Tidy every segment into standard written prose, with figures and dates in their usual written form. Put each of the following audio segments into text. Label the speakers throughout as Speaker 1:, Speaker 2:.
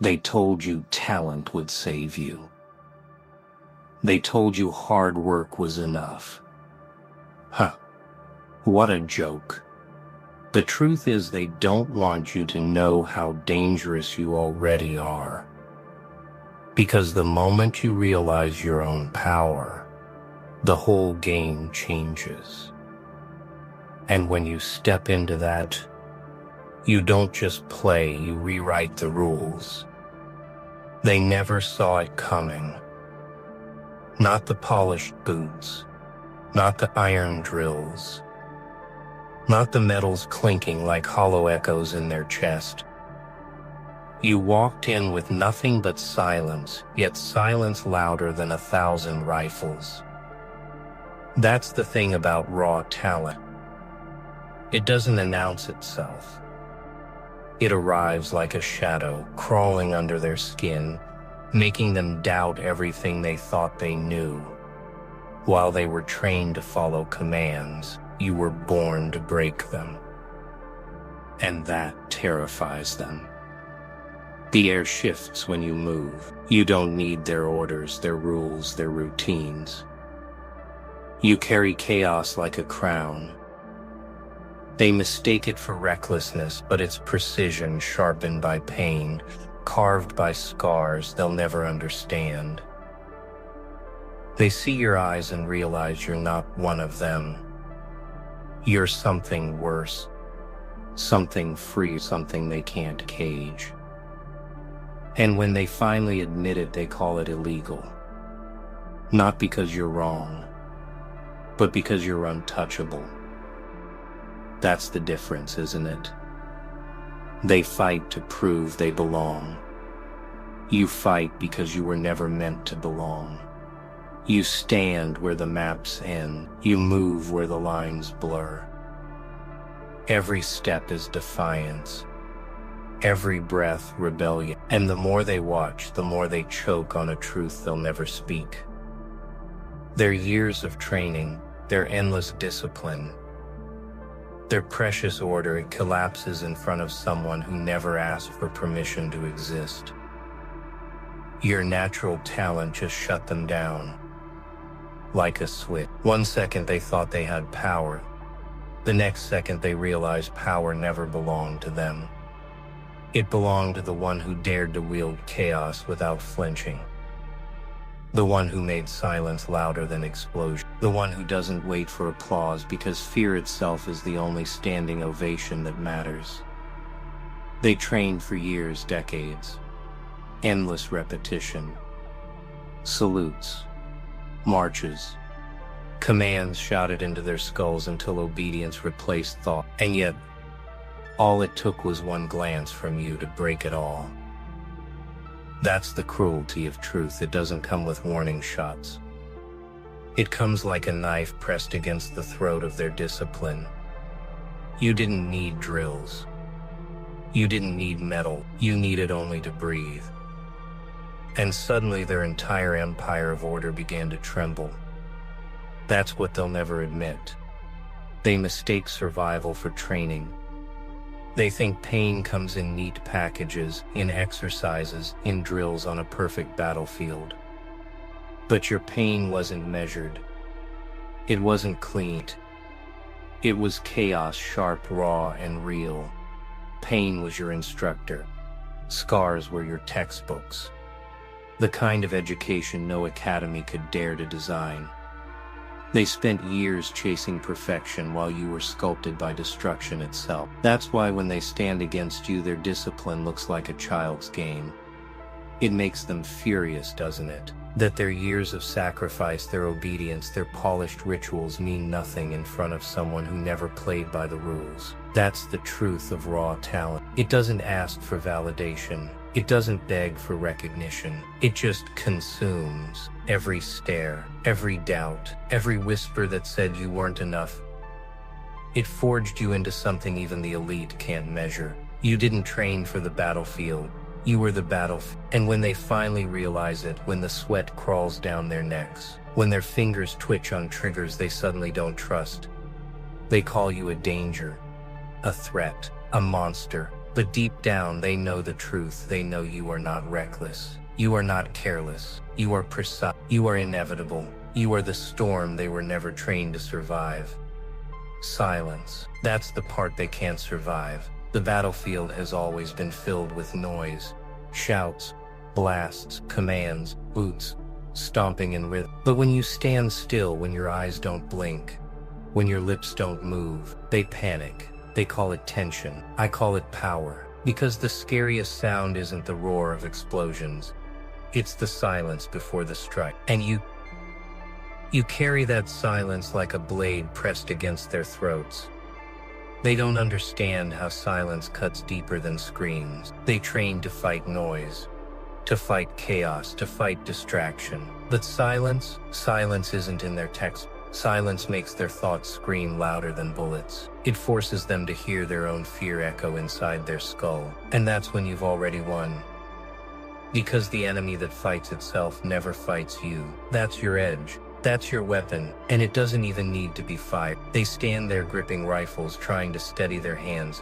Speaker 1: They told you talent would save you. They told you hard work was enough. Huh. What a joke. The truth is they don't want you to know how dangerous you already are. Because the moment you realize your own power, the whole game changes. And when you step into that, you don't just play, you rewrite the rules. They never saw it coming. Not the polished boots, not the iron drills, not the metals clinking like hollow echoes in their chest. You walked in with nothing but silence, yet silence louder than 1,000 rifles. That's the thing about raw talent. It doesn't announce itself. It arrives like a shadow, crawling under their skin, making them doubt everything they thought they knew. While they were trained to follow commands, you were born to break them. And that terrifies them. The air shifts when you move. You don't need their orders, their rules, their routines. You carry chaos like a crown. They mistake it for recklessness, but it's precision sharpened by pain, carved by scars they'll never understand. They see your eyes and realize you're not one of them. You're something worse, something free, something they can't cage. And when they finally admit it, they call it illegal. Not because you're wrong, but because you're untouchable. That's the difference, isn't it? They fight to prove they belong. You fight because you were never meant to belong. You stand where the maps end. You move where the lines blur. Every step is defiance. Every breath, rebellion. And the more they watch, the more they choke on a truth they'll never speak. Their years of training, their endless discipline, their precious order, it collapses in front of someone who never asked for permission to exist. Your natural talent just shut them down. Like a switch. One second they thought they had power. The next second they realized power never belonged to them. It belonged to the one who dared to wield chaos without flinching. The one who made silence louder than explosion. The one who doesn't wait for applause because fear itself is the only standing ovation that matters. They trained for years, decades. Endless repetition. Salutes. Marches. Commands shouted into their skulls until obedience replaced thought. And yet, all it took was one glance from you to break it all. That's the cruelty of truth. It doesn't come with warning shots. It comes like a knife pressed against the throat of their discipline. You didn't need drills. You didn't need metal. You needed only to breathe. And suddenly their entire empire of order began to tremble. That's what they'll never admit. They mistake survival for training. They think pain comes in neat packages, in exercises, in drills on a perfect battlefield. But your pain wasn't measured. It wasn't cleaned. It was chaos, sharp, raw, and real. Pain was your instructor. Scars were your textbooks. The kind of education no academy could dare to design. They spent years chasing perfection while you were sculpted by destruction itself. That's why when they stand against you, their discipline looks like a child's game. It makes them furious, doesn't it? That their years of sacrifice, their obedience, their polished rituals mean nothing in front of someone who never played by the rules. That's the truth of raw talent. It doesn't ask for validation. It doesn't beg for recognition. It just consumes every stare, every doubt, every whisper that said you weren't enough. It forged you into something even the elite can't measure. You didn't train for the battlefield. You were the battlefield. And when they finally realize it, when the sweat crawls down their necks, when their fingers twitch on triggers they suddenly don't trust, they call you a danger, a threat, a monster, But deep down, they know the truth. They know you are not reckless. You are not careless. You are precise. You are inevitable. You are the storm they were never trained to survive. Silence. That's the part they can't survive. The battlefield has always been filled with noise, shouts, blasts, commands, boots, stomping in rhythm. But when you stand still, when your eyes don't blink, when your lips don't move, they panic. They call it tension. I call it power. Because the scariest sound isn't the roar of explosions. It's the silence before the strike. And you carry that silence like a blade pressed against their throats. They don't understand how silence cuts deeper than screams. They train to fight noise, to fight chaos, to fight distraction. But silence isn't in their text. Silence makes their thoughts scream louder than bullets. It forces them to hear their own fear echo inside their skull. And that's when you've already won. Because the enemy that fights itself never fights you. That's your edge. That's your weapon, and it doesn't even need to be fired. They stand there gripping rifles, trying to steady their hands.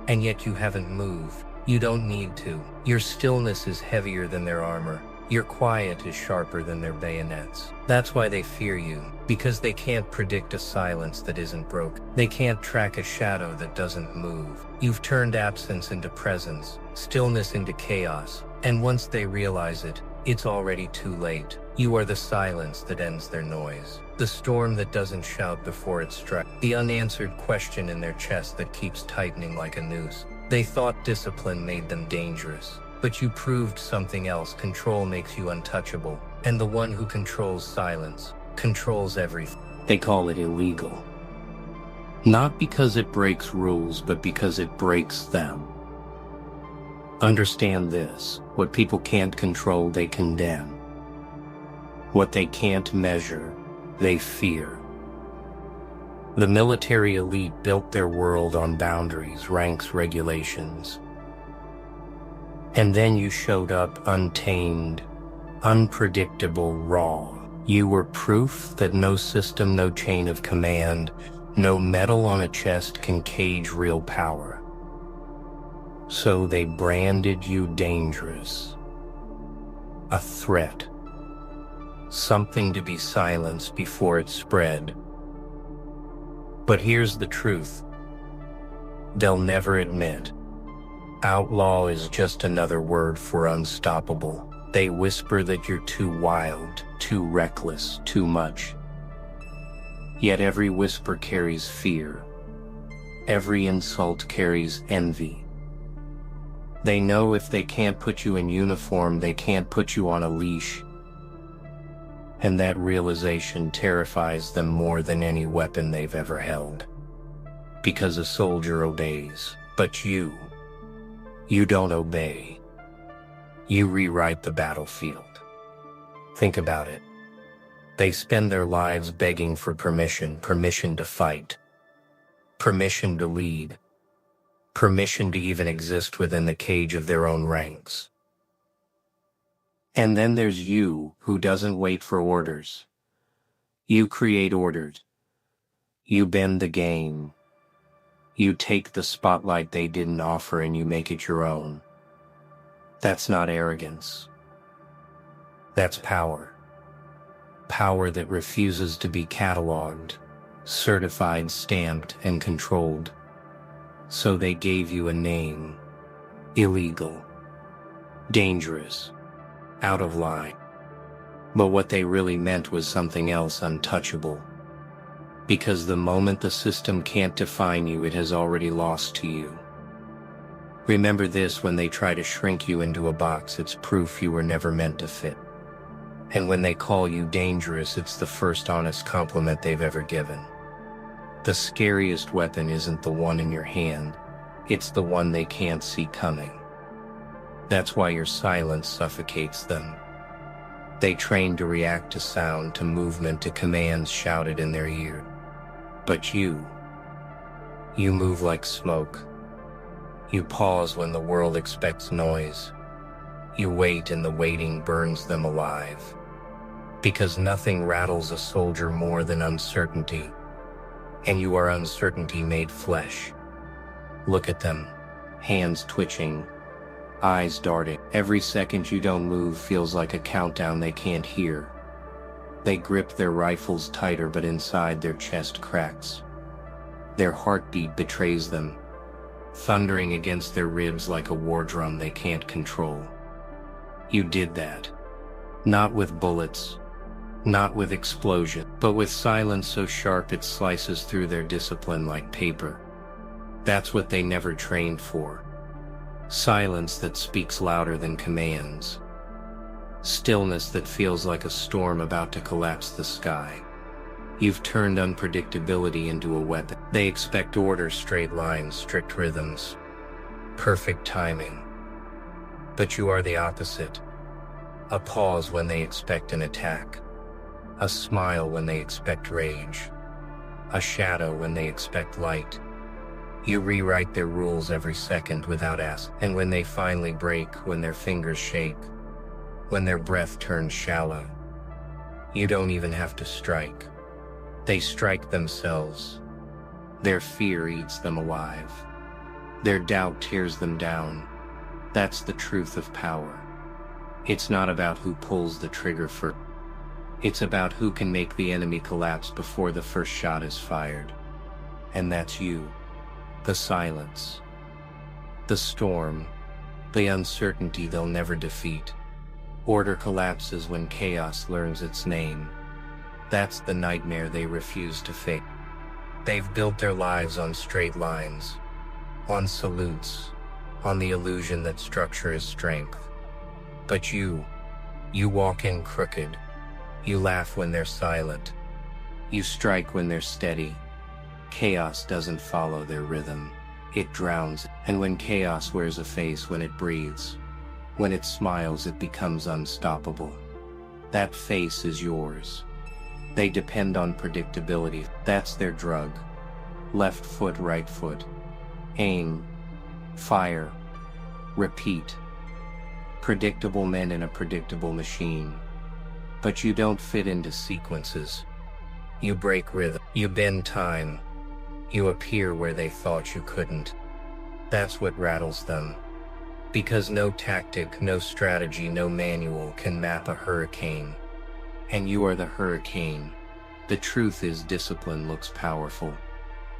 Speaker 1: And yet you haven't moved. You don't need to. Your stillness is heavier than their armor. Your quiet is sharper than their bayonets. That's why they fear you, because they can't predict a silence that isn't broken. They can't track a shadow that doesn't move. You've turned absence into presence, stillness into chaos, and once they realize it, it's already too late. You are the silence that ends their noise, the storm that doesn't shout before it strikes, the unanswered question in their chest that keeps tightening like a noose. They thought discipline made them dangerous, but you proved something else. Control makes you untouchable, and the one who controls silence controls everything. They call it illegal. Not because it breaks rules, but because it breaks them. Understand this: what people can't control, they condemn. What they can't measure, they fear. The military elite built their world on boundaries, ranks, regulations. And then you showed up untamed, unpredictable, raw. You were proof that no system, no chain of command, no medal on a chest can cage real power. So they branded you dangerous, a threat, something to be silenced before it spread. But here's the truth: they'll never admit. Outlaw is just another word for unstoppable. They whisper that you're too wild, too reckless, too much. Yet every whisper carries fear. Every insult carries envy. They know if they can't put you in uniform, they can't put you on a leash. And that realization terrifies them more than any weapon they've ever held. Because a soldier obeys, but you don't obey. You rewrite the battlefield. Think about it. They spend their lives begging for permission to fight, permission to lead, permission to even exist within the cage of their own ranks. And then there's you, who doesn't wait for orders. You create orders. You bend the game. You take the spotlight they didn't offer and you make it your own. That's not arrogance. That's power. Power that refuses to be cataloged, certified, stamped, and controlled. So they gave you a name: illegal, dangerous, out of line. But what they really meant was something else: untouchable. Because the moment the system can't define you, it has already lost to you. Remember this: when they try to shrink you into a box, it's proof you were never meant to fit. And when they call you dangerous, it's the first honest compliment they've ever given. The scariest weapon isn't the one in your hand, it's the one they can't see coming. That's why your silence suffocates them. They train to react to sound, to movement, to commands shouted in their ear. But you move like smoke. You pause when the world expects noise. You wait, and the waiting burns them alive. Because nothing rattles a soldier more than uncertainty. And you are uncertainty made flesh. Look at them. hands twitching, eyes darting. Every second you don't move feels like a countdown they can't hear. They grip their rifles tighter, but inside their chest cracks. Their heartbeat betrays them, thundering against their ribs like a war drum they can't control. You did that. Not with bullets, not with explosion, but with silence so sharp it slices through their discipline like paper. That's what they never trained for. Silence that speaks louder than commands. Stillness that feels like a storm about to collapse the sky. You've turned unpredictability into a weapon. They expect order, straight lines, strict rhythms, perfect timing. But you are the opposite. A pause when they expect an attack. A smile when they expect rage. A shadow when they expect light. You rewrite their rules every second without asking. And when they finally break, when their fingers shake, when their breath turns shallow, you don't even have to strike. They strike themselves. Their fear eats them alive. Their doubt tears them down. That's the truth of power. It's not about who pulls the trigger first. It's about who can make the enemy collapse before the first shot is fired. And that's you. The silence. The storm. The uncertainty they'll never defeat. Order collapses when chaos learns its name. That's the nightmare they refuse to face. They've built their lives on straight lines, on salutes, on the illusion that structure is strength. But you walk in crooked. You laugh when they're silent. You strike when they're steady. Chaos doesn't follow their rhythm. It drowns. And when chaos wears a face, when it breathes, when it smiles, it becomes unstoppable. That face is yours. They depend on predictability. That's their drug. Left foot, right foot. Aim. Fire. Repeat. Predictable men in a predictable machine. But you don't fit into sequences. You break rhythm. You bend time. You appear where they thought you couldn't. That's what rattles them. Because no tactic, no strategy, no manual can map a hurricane. And you are the hurricane. The truth is, discipline looks powerful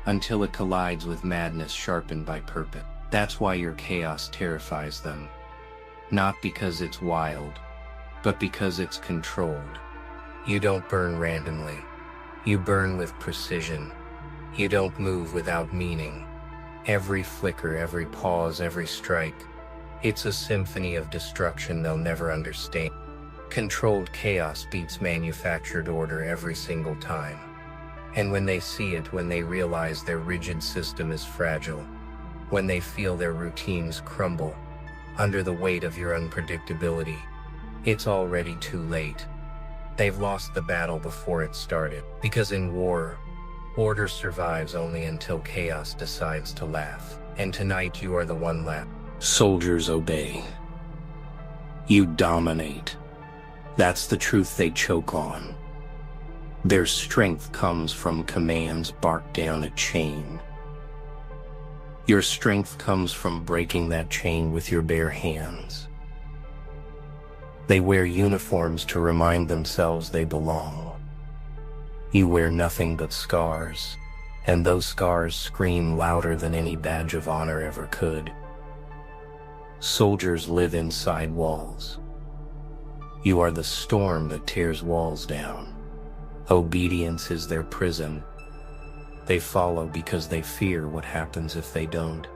Speaker 1: until it collides with madness sharpened by purpose. That's why your chaos terrifies them. Not because it's wild, but because it's controlled. You don't burn randomly. You burn with precision. You don't move without meaning. Every flicker, every pause, every strike, it's a symphony of destruction they'll never understand. Controlled chaos beats manufactured order every single time. And when they see it, when they realize their rigid system is fragile, when they feel their routines crumble under the weight of your unpredictability, it's already too late. They've lost the battle before it started. Because in war, order survives only until chaos decides to laugh. And tonight you are the one left. Soldiers obey. You dominate. That's the truth they choke on. Their strength comes from commands barked down a chain. Your strength comes from breaking that chain with your bare hands. They wear uniforms to remind themselves they belong. You wear nothing but scars, and those scars scream louder than any badge of honor ever could. Soldiers live inside walls. You are the storm that tears walls down. Obedience is their prison. They follow because they fear what happens if they don't.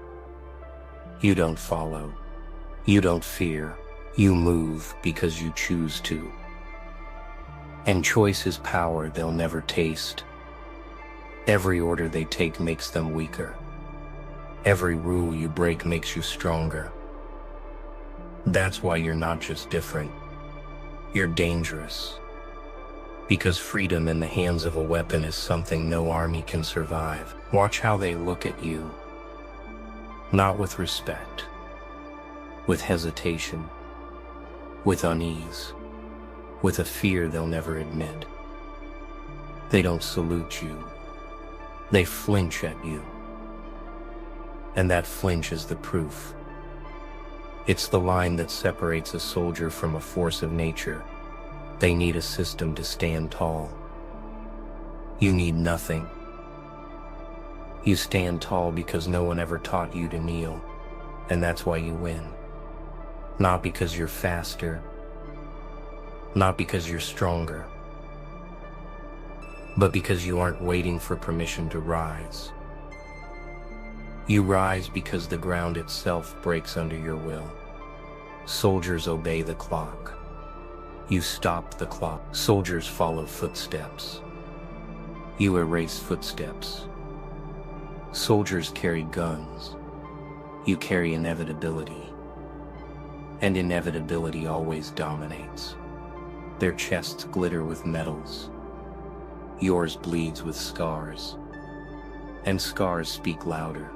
Speaker 1: You don't follow. You don't fear. You move because you choose to. And choice is power they'll never taste. Every order they take makes them weaker. Every rule you break makes you stronger. That's why you're not just different. You're dangerous. Because freedom in the hands of a weapon is something no army can survive. Watch how they look at you. Not with respect. With hesitation. With unease. With a fear they'll never admit. They don't salute you. They flinch at you. And that flinch is the proof. It's the line that separates a soldier from a force of nature. They need a system to stand tall. You need nothing. You stand tall because no one ever taught you to kneel, and that's why you win. Not because you're faster, not because you're stronger, but because you aren't waiting for permission to rise. You rise because the ground itself breaks under your will. Soldiers obey the clock. You stop the clock. Soldiers follow footsteps. You erase footsteps. Soldiers carry guns. You carry inevitability. And inevitability always dominates. Their chests glitter with medals. Yours bleeds with scars. And scars speak louder.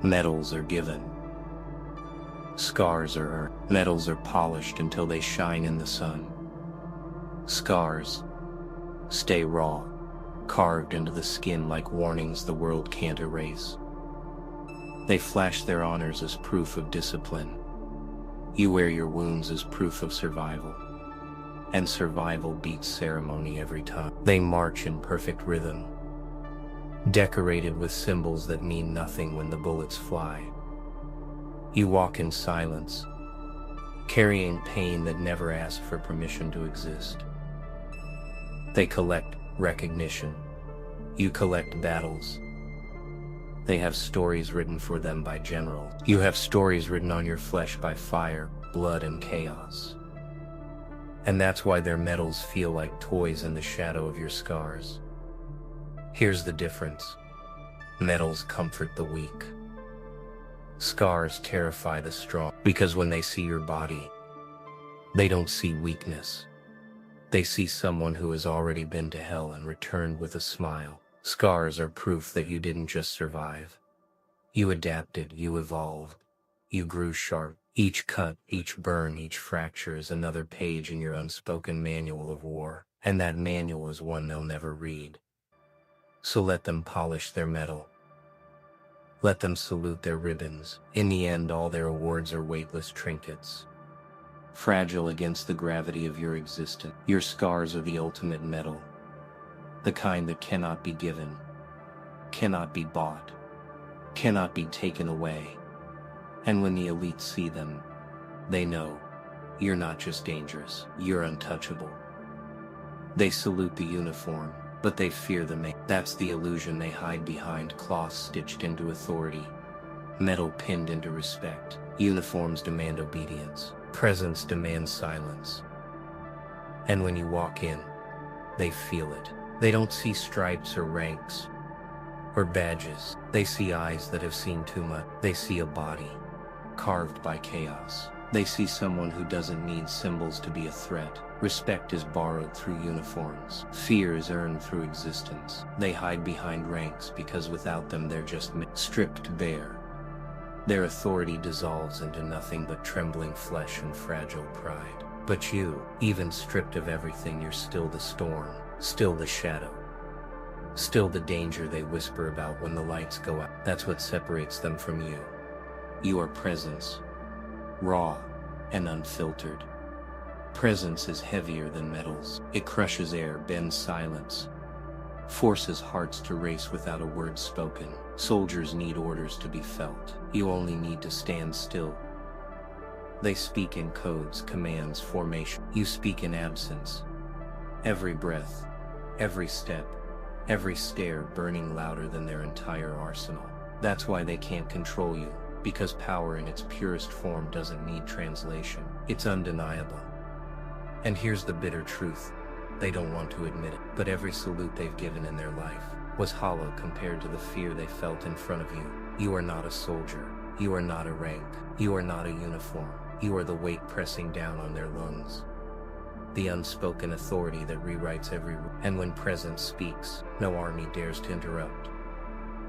Speaker 1: Medals are given. Scars are earned. Medals are polished until they shine in the sun. Scars stay raw, carved into the skin like warnings the world can't erase. They flash their honors as proof of discipline. You wear your wounds as proof of survival. And survival beats ceremony every time. They march in perfect rhythm, decorated with symbols that mean nothing when the bullets fly. You walk in silence, carrying pain that never asked for permission to exist. They collect recognition. You collect battles. They have stories written for them by generals. You have stories written on your flesh by fire, blood, and chaos. And that's why their medals feel like toys in the shadow of your scars. Here's the difference. Medals comfort the weak. Scars terrify the strong, because when they see your body, they don't see weakness. They see someone who has already been to hell and returned with a smile. Scars are proof that you didn't just survive. You adapted, you evolved, you grew sharp. Each cut, each burn, each fracture is another page in your unspoken manual of war, and that manual is one they'll never read. So let them polish their metal. Let them salute their ribbons. In the end, all their awards are weightless trinkets, fragile against the gravity of your existence. Your scars are the ultimate medal, the kind that cannot be given, cannot be bought, cannot be taken away. And when the elites see them, they know you're not just dangerous, you're untouchable. They salute the uniform, but they fear the man. That's the illusion they hide behind, cloth stitched into authority, metal pinned into respect. Uniforms demand obedience, presence demands silence. And when you walk in, they feel it. They don't see stripes or ranks or badges. They see eyes that have seen too much. They see a body carved by chaos. They see someone who doesn't need symbols to be a threat. Respect is borrowed through uniforms. Fear is earned through existence. They hide behind ranks because without them they're just stripped bare. Their authority dissolves into nothing but trembling flesh and fragile pride. But you, even stripped of everything, you're still the storm, still the shadow, still the danger they whisper about when the lights go out. That's what separates them from you. You are presence, raw and unfiltered. Presence is heavier than metals. It crushes air, bends silence, forces hearts to race without a word spoken. Soldiers need orders to be felt. You only need to stand still. They speak in codes, commands, formation. You speak in absence. Every breath, every step, every stare burning louder than their entire arsenal. That's why they can't control you. Because power in its purest form doesn't need translation. It's undeniable. And here's the bitter truth. They don't want to admit it, but every salute they've given in their life was hollow compared to the fear they felt in front of you. You are not a soldier. You are not a rank. You are not a uniform. You are the weight pressing down on their lungs. The unspoken authority that rewrites every rule. And when presence speaks, no army dares to interrupt.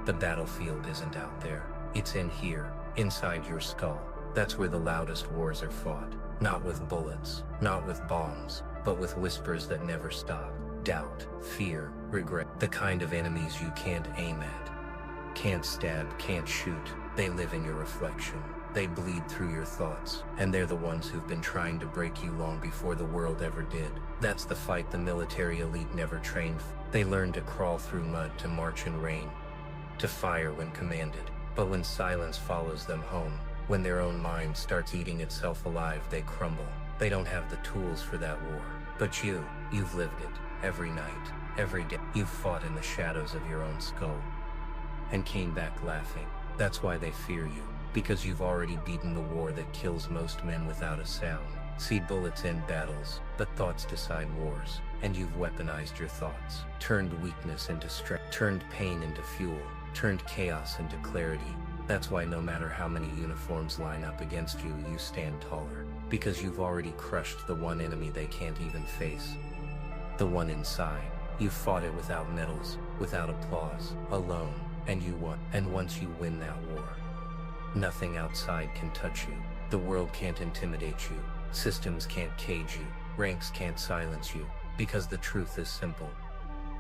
Speaker 1: The battlefield isn't out there. It's in here. Inside your skull. That's where the loudest wars are fought. Not with bullets, not with bombs, but with whispers that never stop. Doubt, fear, regret. The kind of enemies you can't aim at, can't stab, can't shoot, They live in your reflection. They bleed through your thoughts. And they're the ones who've been trying to break you long before the world ever did. That's the fight the military elite never trained for. They learned to crawl through mud, to march in rain, to fire when commanded. But when silence follows them home, when their own mind starts eating itself alive, they crumble. They don't have the tools for that war. But you've lived it. Every night, every day. You've fought in the shadows of your own skull and came back laughing. That's why they fear you, because you've already beaten the war that kills most men without a sound. See, bullets end battles, but thoughts decide wars. And you've weaponized your thoughts, turned weakness into strength, turned pain into fuel, turned chaos into clarity. That's why no matter how many uniforms line up against you, you stand taller. Because you've already crushed the one enemy they can't even face. The one inside. You've fought it without medals, without applause, alone, and you won. And once you win that war, nothing outside can touch you. The world can't intimidate you. Systems can't cage you. Ranks can't silence you. Because the truth is simple.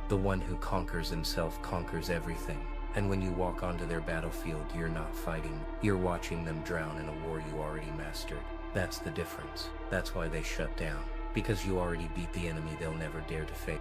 Speaker 1: The one who conquers himself conquers everything. And when you walk onto their battlefield, you're not fighting. You're watching them drown in a war you already mastered. That's the difference. That's why they shut down. Because you already beat the enemy they'll never dare to face.